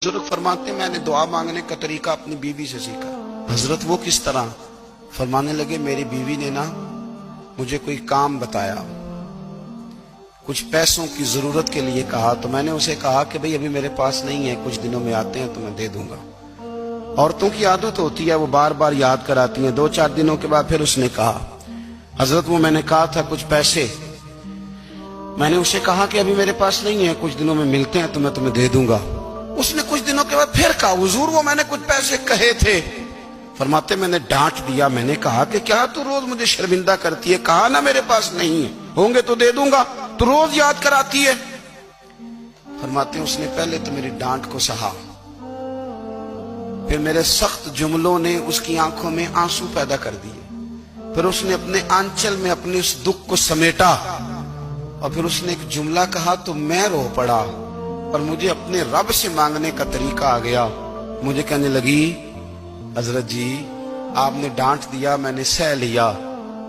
बुजुर्ग फरमाते मैंने दुआ मांगने का तरीका अपनी बीवी से सीखा। हजरत वो किस तरह? फरमाने लगे मेरी बीवी ने ना मुझे कोई काम बताया, कुछ पैसों की जरूरत के लिए कहा, तो मैंने उसे कहा कि भाई अभी मेरे पास नहीं है, कुछ दिनों में आते हैं तो मैं दे दूंगा। औरतों की आदत होती है, वो बार बार याद कराती हैं। 2-4 दिनों के बाद फिर उसने कहा हजरत वो मैंने कहा था कुछ पैसे, मैंने उसे कहा कि अभी मेरे पास नहीं है, कुछ दिनों में मिलते हैं तो मैं तुम्हें दे दूंगा। उसने कुछ दिनों के बाद फिर कहा हुजूर वो मैंने कुछ पैसे कहे थे। फरमाते मैंने डांट दिया, मैंने कहा कि क्या तू रोज मुझे शर्मिंदा करती है, कहा ना मेरे पास नहीं है, होंगे तो दे दूंगा, तू रोज याद कराती है। फरमाते उसने पहले तो मेरी डांट को सहा, फिर मेरे सख्त जुमलों ने उसकी आंखों में आंसू पैदा कर दिए, फिर उसने अपने आंचल में अपने उस दुख को समेटा और फिर उसने एक जुमला कहा तो मैं रो पड़ा और मुझे अपने रब से मांगने का तरीका आ गया। मुझे कहने लगी हजरत जी आपने डांट दिया, मैंने सह लिया,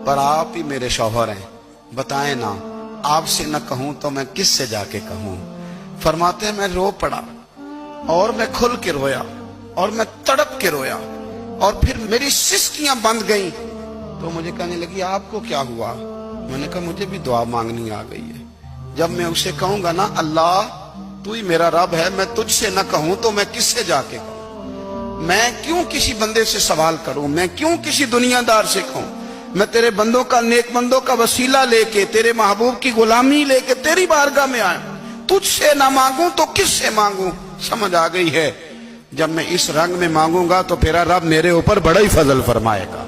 पर आप ही मेरे शौहर हैं, बताएं ना, आपसे न कहूं तो मैं किस से जाके कहूं। फरमाते हैं मैं रो पड़ा और मैं खुल के रोया और मैं तड़प के रोया और फिर मेरी सिसकियां बंद गईं। तो मुझे कहने लगी आपको क्या हुआ? मैंने कहा मुझे भी दुआ मांगनी आ गई है। जब मैं उसे कहूंगा ना अल्लाह तू ही मेरा रब है, मैं तुझसे न कहूं तो मैं किससे जाके कहूं, मैं क्यों किसी बंदे से सवाल करूं, मैं क्यों किसी दुनियादार से कहूं, मैं तेरे बंदों का नेक बंदों का वसीला लेके तेरे महबूब की गुलामी लेके तेरी बारगाह में आया, तुझसे ना मांगूं तो किससे मांगूं। समझ आ गई है, जब मैं इस रंग में मांगूंगा तो तेरा रब मेरे ऊपर बड़ा ही फजल फरमाएगा।